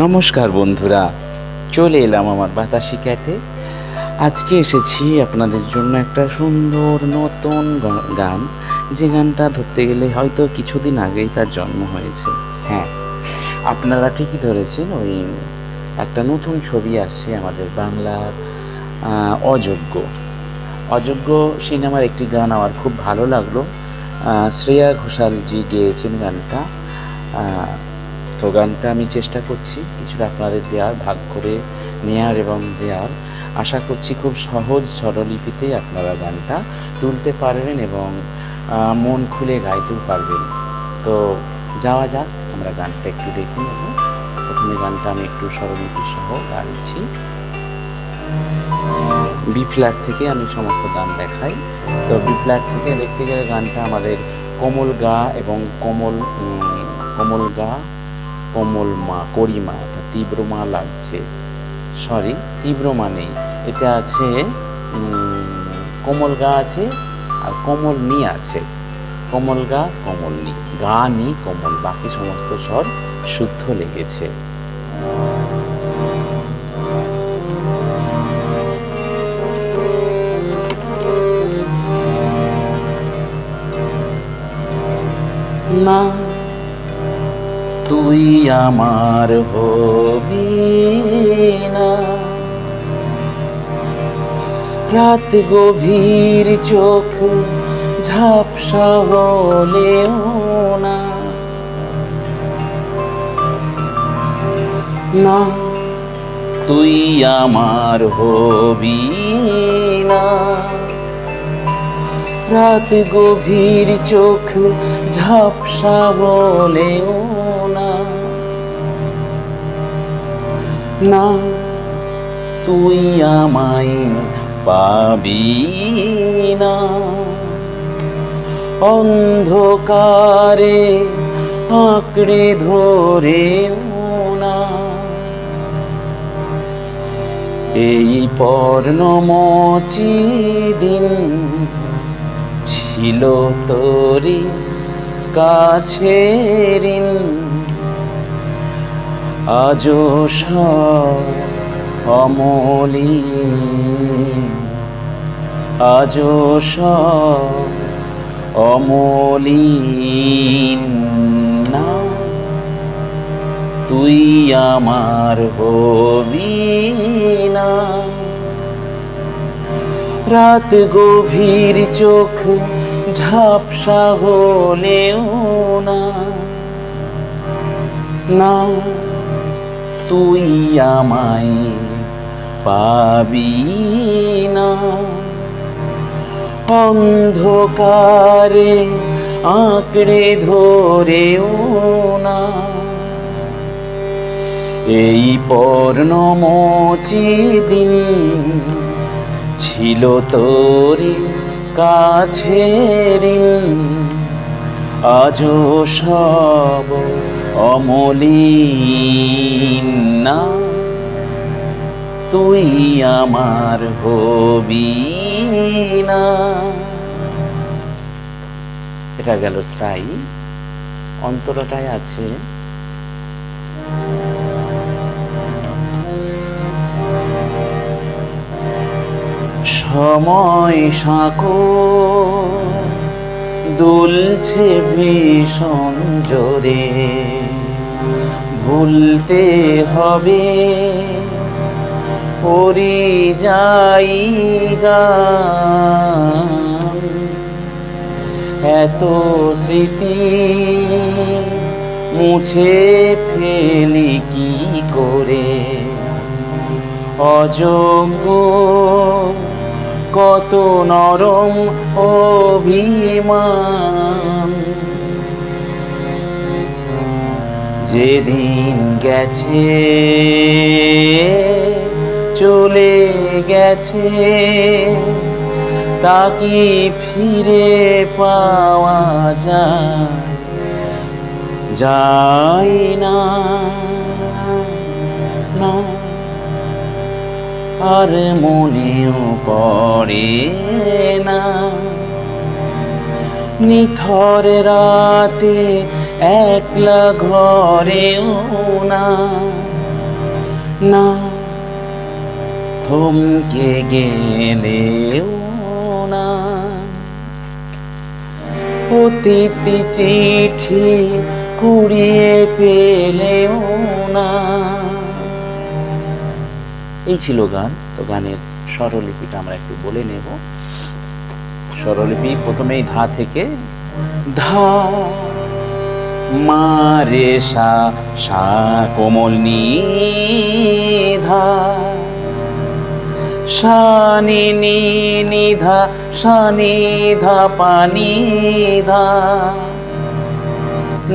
নমস্কার বন্ধুরা, চলে এলাম আমার বাতাসি ক্যাটে। আজকে এসেছি আপনাদের জন্য একটা সুন্দর নতুন গান, যে গানটা ধরতে গেলে হয়তো কিছুদিন আগেই তার জন্ম হয়েছে। হ্যাঁ, আপনারা ঠিকই ধরেছেন, ওই একটা নতুন ছবি আসছে আমাদের বাংলার, অযোগ্য। অযোগ্য সিনেমার একটি গান আমার খুব ভালো লাগলো। শ্রেয়া ঘোষালজি গেয়েছেন গানটা। তো গানটা আমি চেষ্টা করছি কিছুটা আপনাদের দেওয়ার, ভাগ করে নেয়ার এবং দেওয়ার। আশা করছি খুব সহজ স্বরলিপিতেই আপনারা গানটা তুলতে পারবেন এবং মন খুলে গাইতেও পারবেন। তো যাওয়া যাক, আমরা গানটা একটু দেখে নেব। প্রথমে গানটা আমি একটু স্বরলিপি সহ গাইছি। বি ফ্ল্যাট থেকে আমি সমস্ত গান দেখাই। তো বি ফ্ল্যাট থেকে দেখতে গেলে গানটা আমাদের কোমল গা এবং কোমল গা, কোমল মা, করিমা, তীব্র মা লাগছে। সরি, তীব্র মা নেই, এটা আছে কোমল গা আছে আর কোমল নি আছে। কোমল গা, কোমল নি, গা নি কোমল, বাকি সমস্ত স্বর শুদ্ধ লেগেছে। না তুই আমার হবি না, রাত গভীর চোখ ঝাপসা হলেও না। না তুই আমার হবি না, রাত গভীর চোখ ঝাপসা হলেও না। না তুই আমায় পাবি না, অন্ধকারে আঁকড়ে ধরেও না। এই পর্ণমোচী দিন ছিল তোরি কাছের, আজও সব অমলিন, আজও সব অমলিন। না তুই আমার হবি না, রাত গভীর চোখ ঝাপসা হলেও না। না তুই আমায় পাবি না, অন্ধকারে আঁকড়ে ধরেও না। এই পর্ণমোচী দিন ছিল তোরি কাছের, আজও সব অমলিন। না তুই আমার হবি না। এটা গেল স্থায়ী, অন্তরটায় আছে সময় সাঁকো দুলছে ভীষণ জোরে, ভুলতে হবে পরিযায়ীগা। এত স্মৃতি মুছে ফেলি কি করে, অযোগ্য কত নরম অভিমান। যেদিন গেছে চলে গেছে, তা কি ফিরে পাওয়া যায় না। না আর মনেও পড়ে না, নিথর রাতে একলা ঘরেও না। না থমকে গেলেও না, অতীতি চিঠি কুড়িয়ে পেলেও না। এই ছিল গান। তো গানের স্বরলিপিটা আমরা একটু বলে নেব। স্বরলিপি প্রথমেই ধা থেকে, ধা মা রে সা, সা কোমল নি ধা, সা নি নি নি ধা, সা নি ধা পা নি ধা।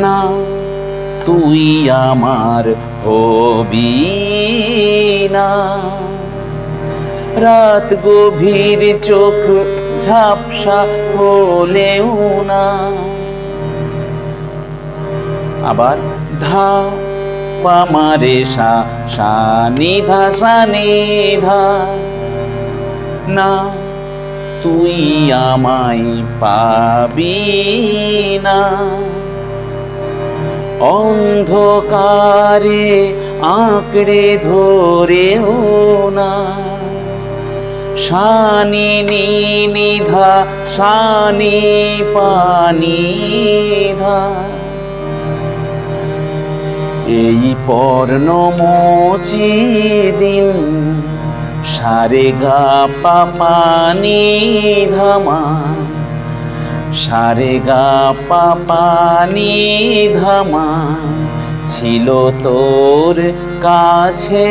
না তুই আমার হবি না, রাত গভীর চোখ ঝাপসা হলেও না। আবার ধা পা মা রে সা, সা নি ধা, সা নি ধা। না তুই আমায় পাবি না, অন্ধকারে আঁকড়ে ধরেও না। সা নি নি নি ধা, সা নি পা নি ধা। এই পর্ণমোচী দিন সারে গা পা পা নি ধা মা, সারে গা পা পা নি ধা মা। ছিল তোর কাছে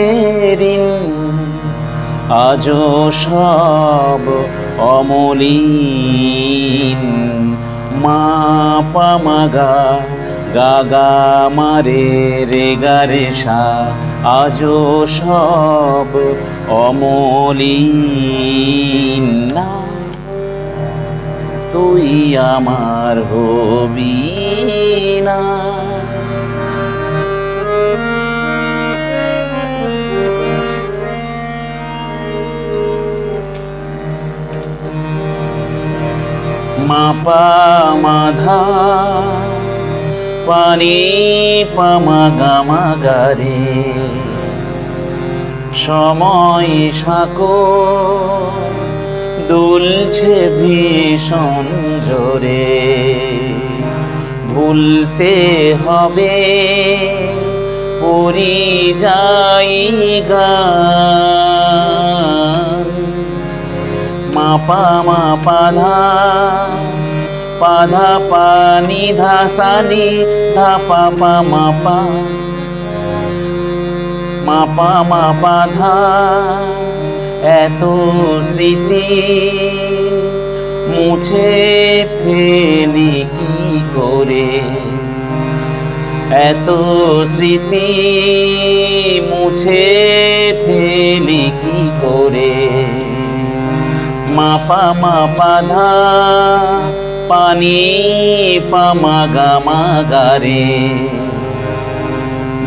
ঋণ, আজও সব অমলিন। মা পা মা গা, গা গা মা রে রে গা রে সা, আজও সব অমলিন। না তুই আমার হবি না। মা পা মা ধা, পা নি পা মা গা মা গা রে। সময় সাঁকো দুলছে ভীষণ জোরে, ভুলতে হবে পরিযায়ী গান। মা পা মা পা ধা, পা ধা পা নি ধা, সা নি ধা পা পা মা পা, মা পা মা পা ধা। এত স্মৃতি মুছে ফেলি কি করে, এত স্মৃতি মুছে ফেলি কি করে। মা পা মা পা ধা, পা নি পা মা গা মা গা রে।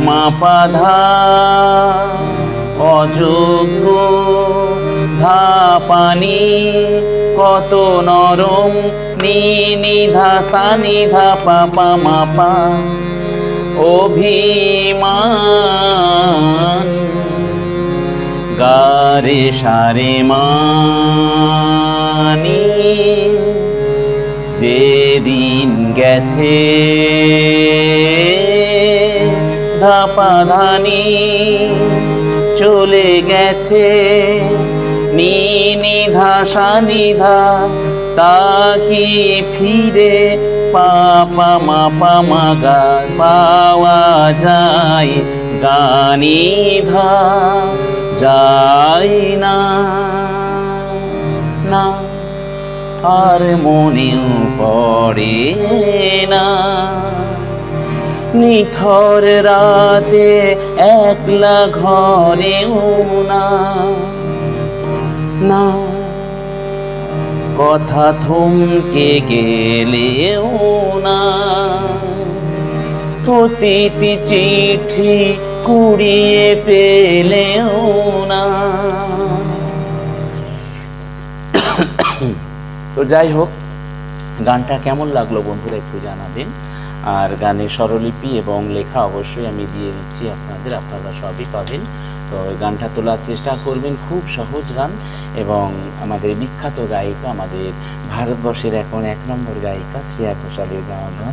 মা পা ধা অযোগ্য, ধা পা নি কত নরম, নি নি ধা, সা নি ধা পা পা মা পা। অভিমান গা রে সা রে মানি, যেদিন গেছে ধা পা ধা নি, চলে গেছে নি নি ধা, সা নি ধা। তা কি ফিরে পা পা মা পা মা গা পাওয়া যায়, গা নি ধা যায় না। না আর মনেও পড়ে না, নিথর রাতে একলা ঘরেও না। না কথা থমকে গেলেও না, প্রতিটি চিঠি কুড়িয়ে পেলেও না। তো যাই হোক, গানটা কেমন লাগলো বন্ধুরা একটু জানাবেন। আর গানের স্বরলিপি এবং লেখা অবশ্যই আমি দিয়ে দিচ্ছি আপনাদের, আপনারা সবই পাবেন তো ওই গানটা তোলার চেষ্টা করবেন, খুব সহজ গান এবং আমাদের বিখ্যাত গায়িকা, আমাদের ভারতবর্ষের এখন ১ নম্বর গায়িকা শ্রেয়া ঘোষালের গাওয়া গান।